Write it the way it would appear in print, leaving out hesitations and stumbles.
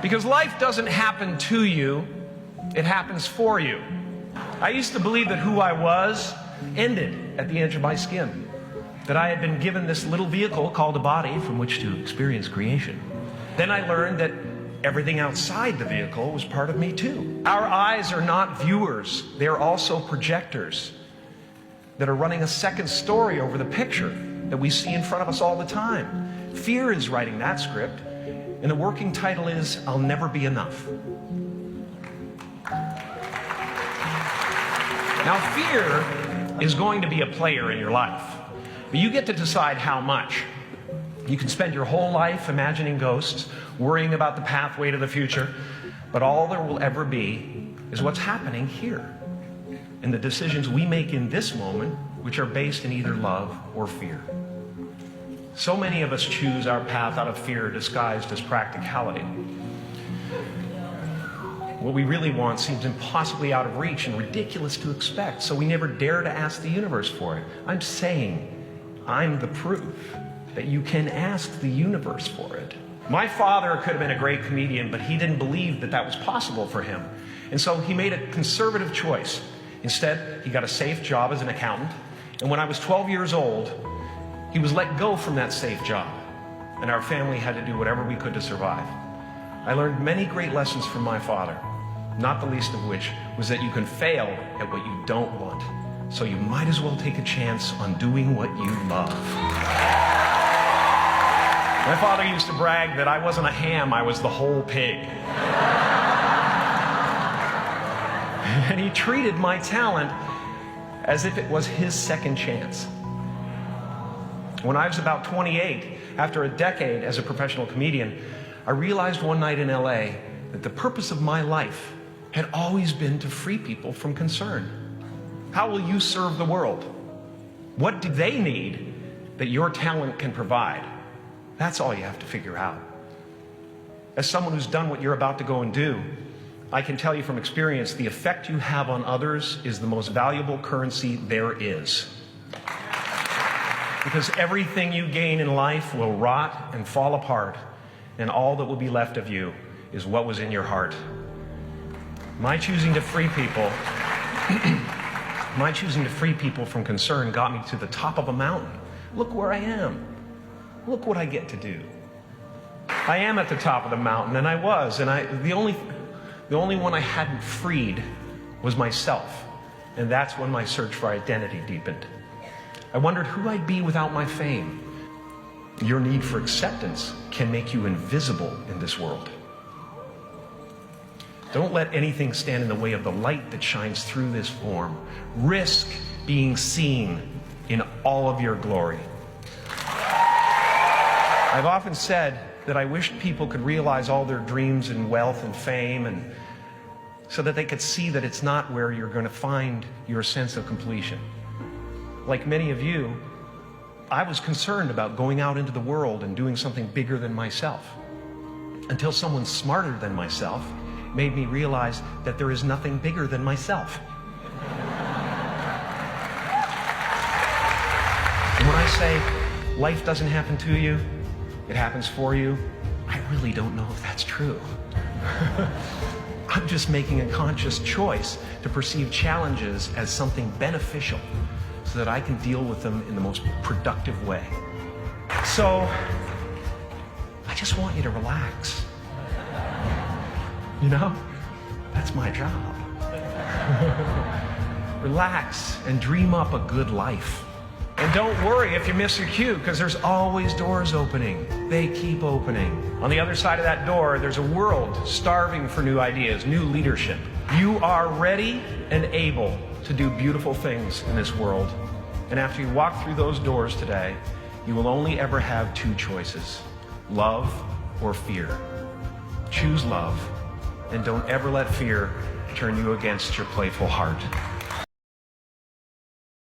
Because life doesn't happen to you, it happens for you. I used to believe that who I was ended at the edge of my skin. That I had been given this little vehicle called a body from which to experience creation. Then I learned that everything outside the vehicle was part of me too. Our eyes are not viewers, they're also projectors that are running a second story over the picture that we see in front of us all the time. Fear is writing that script, and the working title is, I'll Never Be Enough. Now, fear is going to be a player in your life, but you get to decide how much. You can spend your whole life imagining ghosts, worrying about the pathway to the future, but all there will ever be is what's happening here, and the decisions we make in this moment, which are based in either love or fear. So many of us choose our path out of fear disguised as practicality. What we really want seems impossibly out of reach and ridiculous to expect, so we never dare to ask the universe for it. I'm saying I'm the proof that you can ask the universe for it. My father could have been a great comedian, but he didn't believe that that was possible for him. And so he made a conservative choice. Instead, he got a safe job as an accountant. And when I was 12 years old, he was let go from that safe job. And our family had to do whatever we could to survive. I learned many great lessons from my father, not the least of which was that you can fail at what you don't want. So you might as well take a chance on doing what you love. My father used to brag that I wasn't a ham, I was the whole pig. And he treated my talent as if it was his second chance. When I was about 28, after a decade as a professional comedian, I realized one night in LA that the purpose of my life had always been to free people from concern. How will you serve the world? What do they need that your talent can provide? That's all you have to figure out. As someone who's done what you're about to go and do, I can tell you from experience, the effect you have on others is the most valuable currency there is. Because everything you gain in life will rot and fall apart, and all that will be left of you is what was in your heart. My choosing to free people from concern got me to the top of a mountain. Look where I am. Look what I get to do. I am at the top of the mountain, and I was, and the only one I hadn't freed was myself. And that's when my search for identity deepened. I wondered who I'd be without my fame. Your need for acceptance can make you invisible in this world. Don't let anything stand in the way of the light that shines through this form. Risk being seen in all of your glory. I've often said that I wished people could realize all their dreams and wealth and fame, and so that they could see that it's not where you're going to find your sense of completion. Like many of you, I was concerned about going out into the world and doing something bigger than myself, until someone smarter than myself made me realize that there is nothing bigger than myself. And when I say life doesn't happen to you, it happens for you, I really don't know if that's true. I'm just making a conscious choice to perceive challenges as something beneficial so that I can deal with them in the most productive way. So, I just want you to relax. You know, that's my job. Relax and dream up a good life. And don't worry if you miss your cue, because there's always doors opening. They keep opening. On the other side of that door, there's a world starving for new ideas, new leadership. You are ready and able to do beautiful things in this world. And after you walk through those doors today, you will only ever have two choices: love or fear. Choose love, and don't ever let fear turn you against your playful heart.